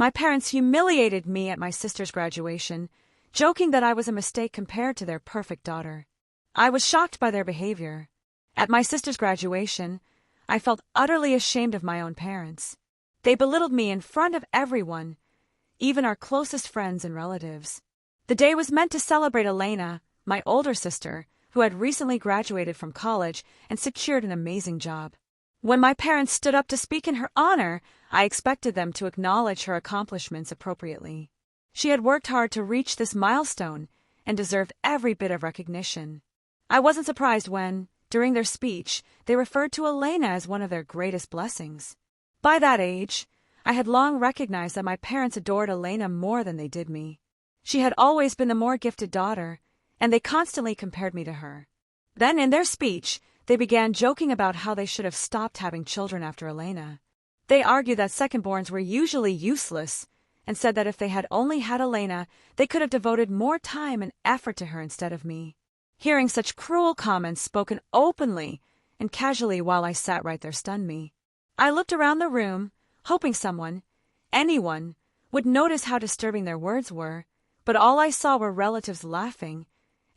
My parents humiliated me at my sister's graduation, joking that I was a mistake compared to their perfect daughter. I was shocked by their behavior. At my sister's graduation, I felt utterly ashamed of my own parents. They belittled me in front of everyone, even our closest friends and relatives. The day was meant to celebrate Elena, my older sister, who had recently graduated from college and secured an amazing job. When my parents stood up to speak in her honor, I expected them to acknowledge her accomplishments appropriately. She had worked hard to reach this milestone and deserved every bit of recognition. I wasn't surprised when, during their speech, they referred to Elena as one of their greatest blessings. By that age, I had long recognized that my parents adored Elena more than they did me. She had always been the more gifted daughter, and they constantly compared me to her. Then, in their speech, they began joking about how they should have stopped having children after Elena. They argued that secondborns were usually useless, and said that if they had only had Elena, they could have devoted more time and effort to her instead of me. Hearing such cruel comments spoken openly and casually while I sat right there stunned me. I looked around the room, hoping someone, anyone, would notice how disturbing their words were, but all I saw were relatives laughing,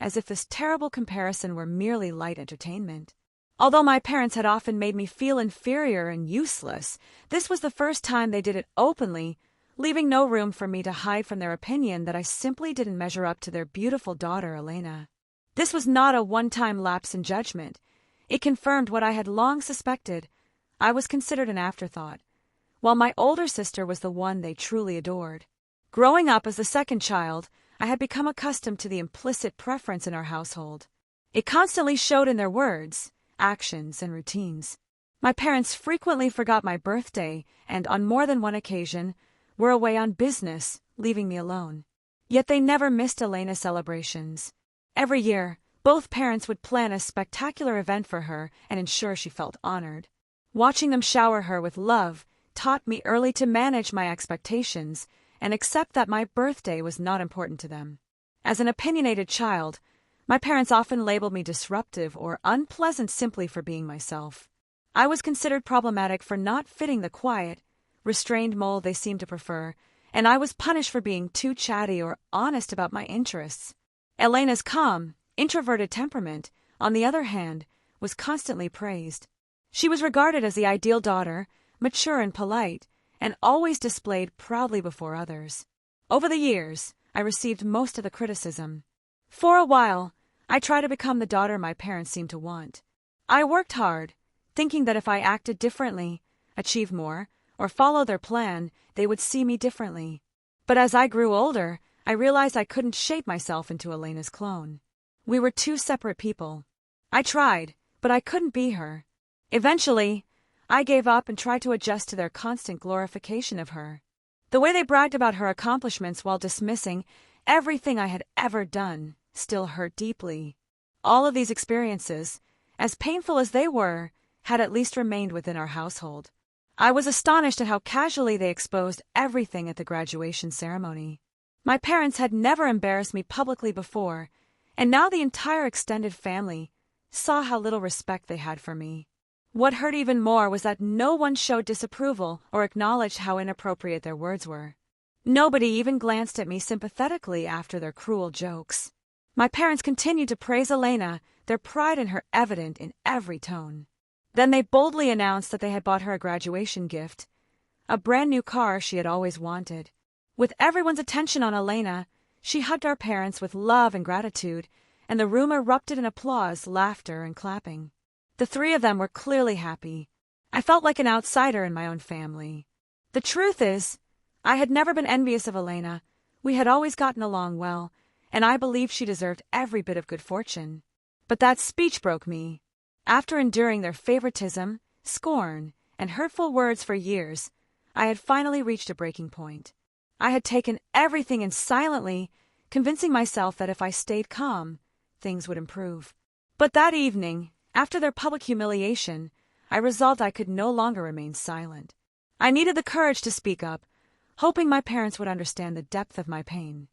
as if this terrible comparison were merely light entertainment. Although my parents had often made me feel inferior and useless, this was the first time they did it openly, leaving no room for me to hide from their opinion that I simply didn't measure up to their beautiful daughter, Elena. This was not a one-time lapse in judgment. It confirmed what I had long suspected. I was considered an afterthought, while my older sister was the one they truly adored. Growing up as the second child, I had become accustomed to the implicit preference in our household. It constantly showed in their words, actions, and routines. My parents frequently forgot my birthday and, on more than one occasion, were away on business, leaving me alone. Yet they never missed Elena's celebrations. Every year, both parents would plan a spectacular event for her and ensure she felt honored. Watching them shower her with love taught me early to manage my expectations and accept that my birthday was not important to them. As an opinionated child, my parents often labeled me disruptive or unpleasant simply for being myself. I was considered problematic for not fitting the quiet, restrained mold they seemed to prefer, and I was punished for being too chatty or honest about my interests. Elena's calm, introverted temperament, on the other hand, was constantly praised. She was regarded as the ideal daughter, mature and polite, and always displayed proudly before others. Over the years, I received most of the criticism. For a while, I tried to become the daughter my parents seemed to want. I worked hard, thinking that if I acted differently, achieved more, or followed their plan, they would see me differently. But as I grew older, I realized I couldn't shape myself into Elena's clone. We were two separate people. I tried, but I couldn't be her. Eventually, I gave up and tried to adjust to their constant glorification of her. The way they bragged about her accomplishments while dismissing everything I had ever done still hurt deeply. All of these experiences, as painful as they were, had at least remained within our household. I was astonished at how casually they exposed everything at the graduation ceremony. My parents had never embarrassed me publicly before, and now the entire extended family saw how little respect they had for me. What hurt even more was that no one showed disapproval or acknowledged how inappropriate their words were. Nobody even glanced at me sympathetically after their cruel jokes. My parents continued to praise Elena, their pride in her evident in every tone. Then they boldly announced that they had bought her a graduation gift, a brand new car she had always wanted. With everyone's attention on Elena, she hugged our parents with love and gratitude, and the room erupted in applause, laughter, and clapping. The three of them were clearly happy. I felt like an outsider in my own family. The truth is, I had never been envious of Elena. We had always gotten along well, and I believed she deserved every bit of good fortune. But that speech broke me. After enduring their favoritism, scorn, and hurtful words for years, I had finally reached a breaking point. I had taken everything in silently, convincing myself that if I stayed calm, things would improve. But that evening, after their public humiliation, I resolved I could no longer remain silent. I needed the courage to speak up, hoping my parents would understand the depth of my pain.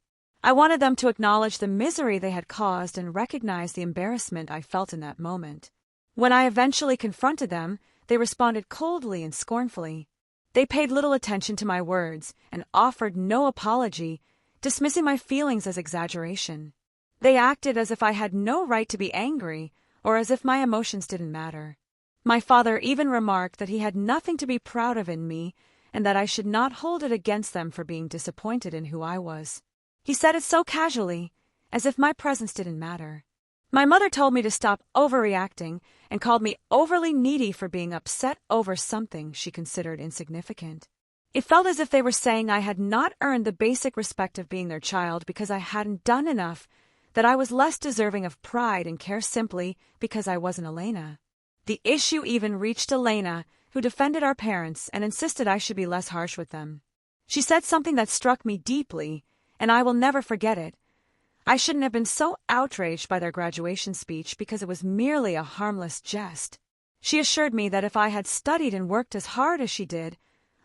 I wanted them to acknowledge the misery they had caused and recognize the embarrassment I felt in that moment. When I eventually confronted them, they responded coldly and scornfully. They paid little attention to my words and offered no apology, dismissing my feelings as exaggeration. They acted as if I had no right to be angry or as if my emotions didn't matter. My father even remarked that he had nothing to be proud of in me and that I should not hold it against them for being disappointed in who I was. He said it so casually, as if my presence didn't matter. My mother told me to stop overreacting and called me overly needy for being upset over something she considered insignificant. It felt as if they were saying I had not earned the basic respect of being their child because I hadn't done enough, that I was less deserving of pride and care simply because I wasn't Elena. The issue even reached Elena, who defended our parents and insisted I should be less harsh with them. She said something that struck me deeply, and I will never forget it. I shouldn't have been so outraged by their graduation speech because it was merely a harmless jest. She assured me that if I had studied and worked as hard as she did,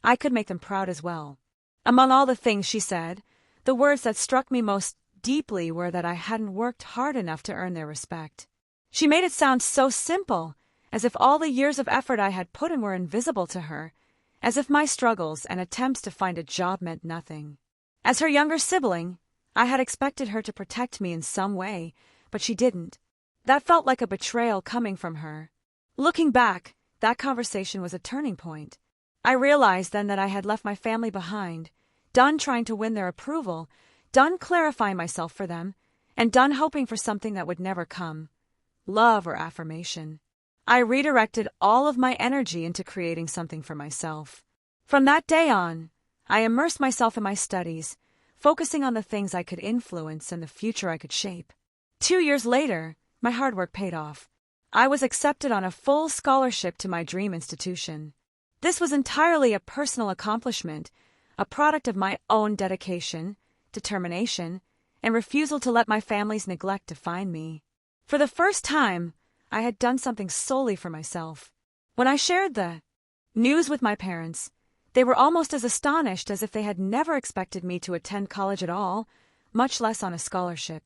I could make them proud as well. Among all the things she said, the words that struck me most deeply were that I hadn't worked hard enough to earn their respect. She made it sound so simple, as if all the years of effort I had put in were invisible to her, as if my struggles and attempts to find a job meant nothing. As her younger sibling, I had expected her to protect me in some way, but she didn't. That felt like a betrayal coming from her. Looking back, that conversation was a turning point. I realized then that I had left my family behind, done trying to win their approval, done clarifying myself for them, and done hoping for something that would never come, love or affirmation. I redirected all of my energy into creating something for myself. From that day on, I immersed myself in my studies, focusing on the things I could influence and the future I could shape. 2 years later, my hard work paid off. I was accepted on a full scholarship to my dream institution. This was entirely a personal accomplishment, a product of my own dedication, determination, and refusal to let my family's neglect define me. For the first time, I had done something solely for myself. When I shared the news with my parents, they were almost as astonished as if they had never expected me to attend college at all, much less on a scholarship.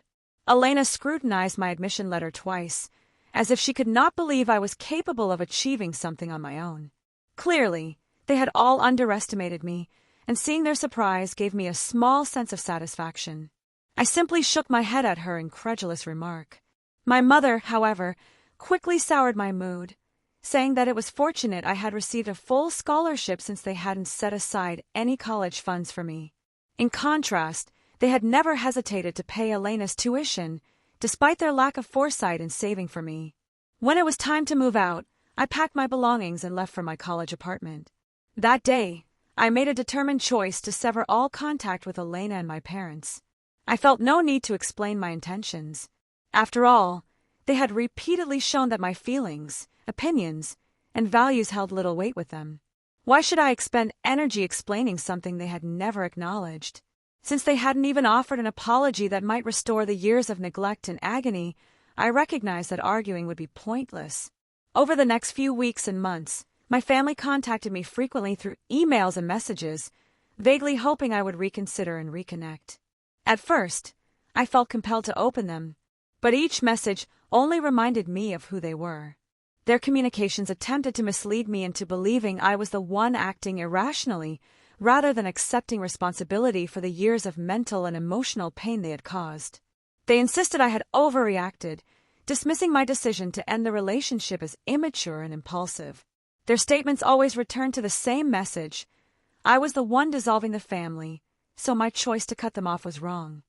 Elena scrutinized my admission letter twice, as if she could not believe I was capable of achieving something on my own. Clearly, they had all underestimated me, and seeing their surprise gave me a small sense of satisfaction. I simply shook my head at her incredulous remark. My mother, however, quickly soured my mood, saying that it was fortunate I had received a full scholarship since they hadn't set aside any college funds for me. In contrast, they had never hesitated to pay Elena's tuition, despite their lack of foresight in saving for me. When it was time to move out, I packed my belongings and left for my college apartment. That day, I made a determined choice to sever all contact with Elena and my parents. I felt no need to explain my intentions. After all, they had repeatedly shown that my feelings, opinions, and values held little weight with them. Why should I expend energy explaining something they had never acknowledged? Since they hadn't even offered an apology that might restore the years of neglect and agony, I recognized that arguing would be pointless. Over the next few weeks and months, my family contacted me frequently through emails and messages, vaguely hoping I would reconsider and reconnect. At first, I felt compelled to open them, but each message only reminded me of who they were. Their communications attempted to mislead me into believing I was the one acting irrationally, rather than accepting responsibility for the years of mental and emotional pain they had caused. They insisted I had overreacted, dismissing my decision to end the relationship as immature and impulsive. Their statements always returned to the same message: I was the one dissolving the family, so my choice to cut them off was wrong.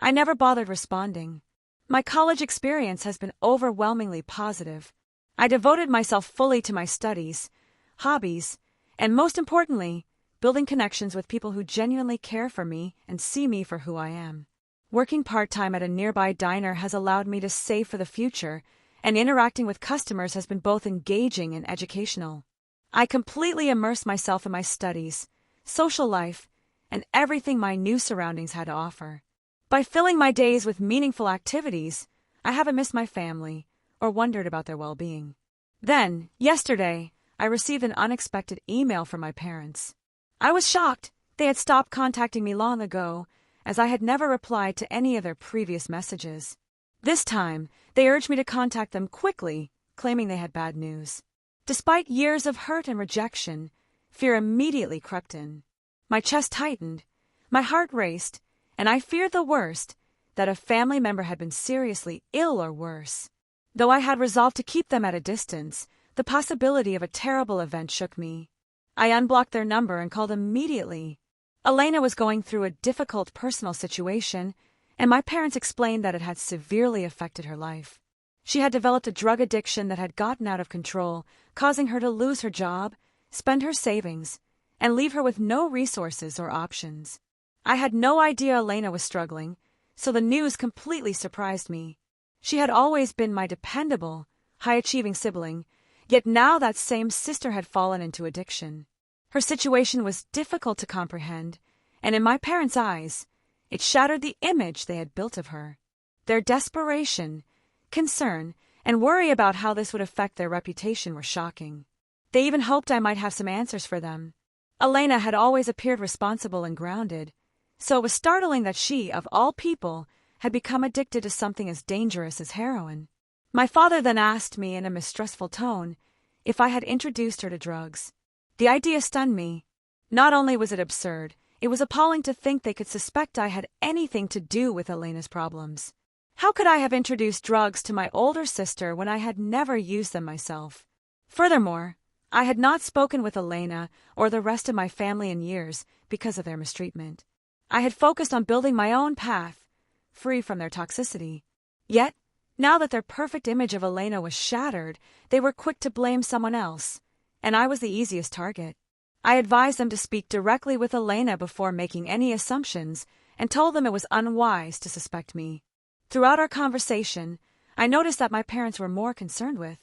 I never bothered responding. My college experience has been overwhelmingly positive. I devoted myself fully to my studies, hobbies, and most importantly, building connections with people who genuinely care for me and see me for who I am. Working part-time at a nearby diner has allowed me to save for the future, and interacting with customers has been both engaging and educational. I completely immersed myself in my studies, social life, and everything my new surroundings had to offer. By filling my days with meaningful activities, I haven't missed my family or wondered about their well-being. Then, yesterday, I received an unexpected email from my parents. I was shocked. They had stopped contacting me long ago, as I had never replied to any of their previous messages. This time, they urged me to contact them quickly, claiming they had bad news. Despite years of hurt and rejection, fear immediately crept in. My chest tightened, my heart raced, and I feared the worst, that a family member had been seriously ill or worse. Though I had resolved to keep them at a distance, the possibility of a terrible event shook me. I unblocked their number and called immediately. Elena was going through a difficult personal situation, and my parents explained that it had severely affected her life. She had developed a drug addiction that had gotten out of control, causing her to lose her job, spend her savings, and leave her with no resources or options. I had no idea Elena was struggling, so the news completely surprised me. She had always been my dependable, high-achieving sibling, yet now that same sister had fallen into addiction. Her situation was difficult to comprehend, and in my parents' eyes, it shattered the image they had built of her. Their desperation, concern, and worry about how this would affect their reputation were shocking. They even hoped I might have some answers for them. Elena had always appeared responsible and grounded, so it was startling that she, of all people, had become addicted to something as dangerous as heroin. My father then asked me in a mistrustful tone if I had introduced her to drugs. The idea stunned me. Not only was it absurd, it was appalling to think they could suspect I had anything to do with Elena's problems. How could I have introduced drugs to my older sister when I had never used them myself? Furthermore, I had not spoken with Elena or the rest of my family in years because of their mistreatment. I had focused on building my own path, free from their toxicity. Yet, now that their perfect image of Elena was shattered, they were quick to blame someone else, and I was the easiest target. I advised them to speak directly with Elena before making any assumptions and told them it was unwise to suspect me. Throughout our conversation, I noticed that my parents were more concerned with.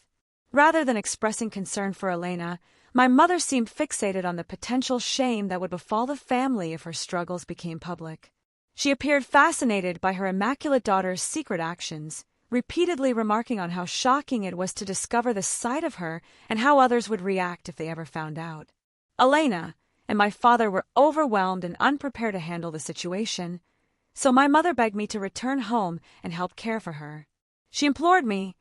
Rather than expressing concern for Elena, my mother seemed fixated on the potential shame that would befall the family if her struggles became public. She appeared fascinated by her immaculate daughter's secret actions, repeatedly remarking on how shocking it was to discover this side of her and how others would react if they ever found out. Elena and my father were overwhelmed and unprepared to handle the situation, so my mother begged me to return home and help care for her. She implored me,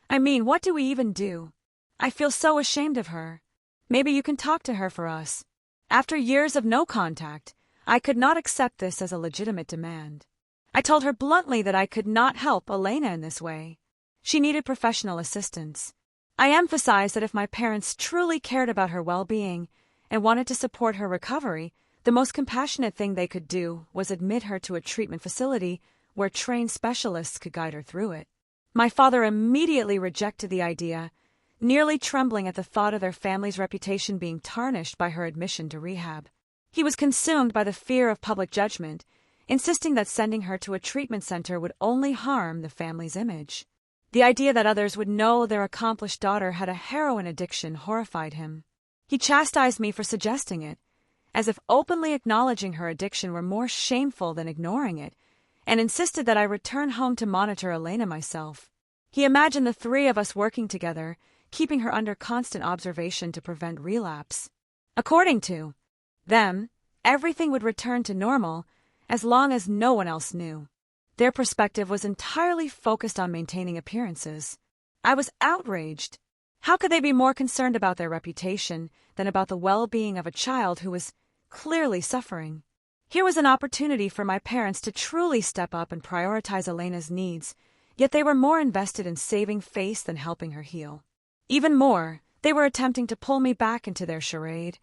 what do we even do? I feel so ashamed of her. Maybe you can talk to her for us. After years of no contact, I could not accept this as a legitimate demand. I told her bluntly that I could not help Elena in this way. She needed professional assistance. I emphasized that if my parents truly cared about her well-being and wanted to support her recovery, the most compassionate thing they could do was admit her to a treatment facility where trained specialists could guide her through it. My father immediately rejected the idea, nearly trembling at the thought of their family's reputation being tarnished by her admission to rehab. He was consumed by the fear of public judgment, insisting that sending her to a treatment center would only harm the family's image. The idea that others would know their accomplished daughter had a heroin addiction horrified him. He chastised me for suggesting it, as if openly acknowledging her addiction were more shameful than ignoring it, and insisted that I return home to monitor Elena myself. He imagined the three of us working together, keeping her under constant observation to prevent relapse. According to them, everything would return to normal as long as no one else knew. Their perspective was entirely focused on maintaining appearances. I was outraged. How could they be more concerned about their reputation than about the well-being of a child who was clearly suffering? Here was an opportunity for my parents to truly step up and prioritize Elena's needs, yet they were more invested in saving face than helping her heal. Even more, they were attempting to pull me back into their charade,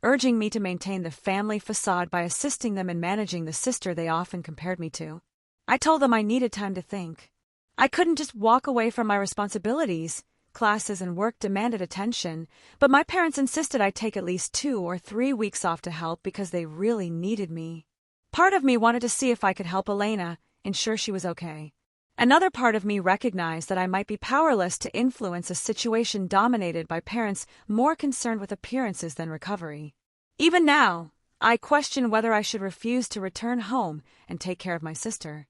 urging me to maintain the family facade by assisting them in managing the sister they often compared me to. I told them I needed time to think. I couldn't just walk away from my responsibilities. Classes and work demanded attention, but my parents insisted I take at least 2 or 3 weeks off to help because they really needed me. Part of me wanted to see if I could help Elena, ensure she was okay. Another part of me recognized that I might be powerless to influence a situation dominated by parents more concerned with appearances than recovery. Even now, I question whether I should refuse to return home and take care of my sister.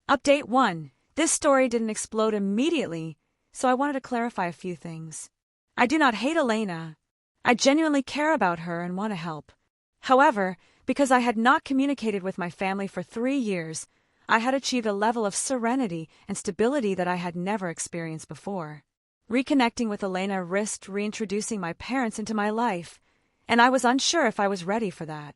Update 1. This story didn't explode immediately, so I wanted to clarify a few things. I do not hate Elena. I genuinely care about her and want to help. However, because I had not communicated with my family for 3 years, I had achieved a level of serenity and stability that I had never experienced before. Reconnecting with Elena risked reintroducing my parents into my life, and I was unsure if I was ready for that.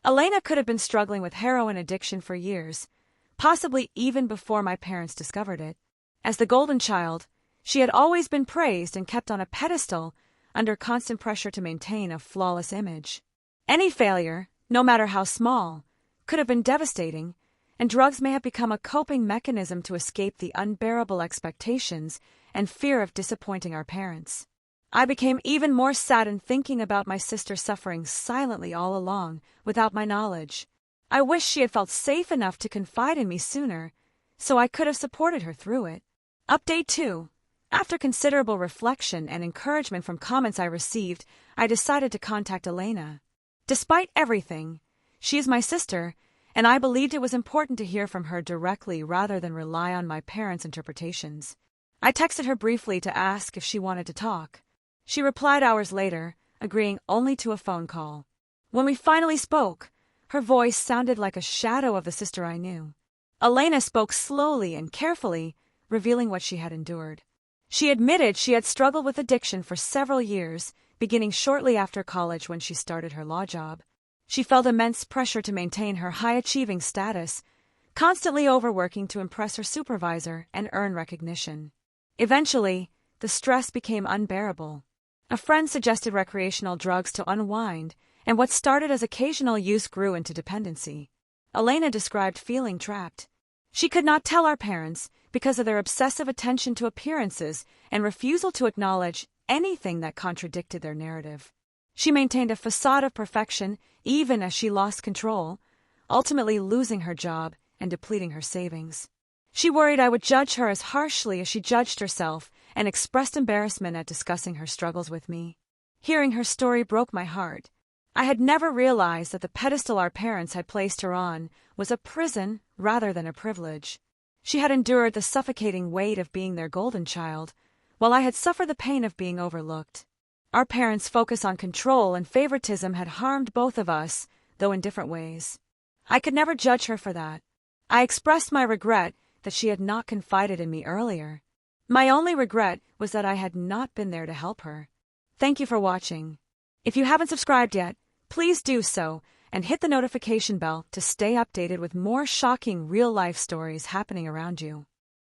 Elena could have been struggling with heroin addiction for years, possibly even before my parents discovered it. As the golden child, she had always been praised and kept on a pedestal under constant pressure to maintain a flawless image. Any failure, no matter how small, could have been devastating, and drugs may have become a coping mechanism to escape the unbearable expectations and fear of disappointing our parents. I became even more saddened thinking about my sister suffering silently all along without my knowledge. I wish she had felt safe enough to confide in me sooner, so I could have supported her through it. Update 2. After considerable reflection and encouragement from comments I received, I decided to contact Elena. Despite everything, she is my sister, and I believed it was important to hear from her directly rather than rely on my parents' interpretations. I texted her briefly to ask if she wanted to talk. She replied hours later, agreeing only to a phone call. When we finally spoke, her voice sounded like a shadow of the sister I knew. Elena spoke slowly and carefully, revealing what she had endured. She admitted she had struggled with addiction for several years, beginning shortly after college when she started her law job. She felt immense pressure to maintain her high-achieving status, constantly overworking to impress her supervisor and earn recognition. Eventually, the stress became unbearable. A friend suggested recreational drugs to unwind, and what started as occasional use grew into dependency. Elena described feeling trapped. She could not tell our parents because of their obsessive attention to appearances and refusal to acknowledge anything that contradicted their narrative. She maintained a facade of perfection even as she lost control, ultimately losing her job and depleting her savings. She worried I would judge her as harshly as she judged herself and expressed embarrassment at discussing her struggles with me. Hearing her story broke my heart. I had never realized that the pedestal our parents had placed her on was a prison rather than a privilege. She had endured the suffocating weight of being their golden child, while I had suffered the pain of being overlooked. Our parents' focus on control and favoritism had harmed both of us, though in different ways. I could never judge her for that. I expressed my regret that she had not confided in me earlier. My only regret was that I had not been there to help her. Thank you for watching. If you haven't subscribed yet, please do so and hit the notification bell to stay updated with more shocking real-life stories happening around you.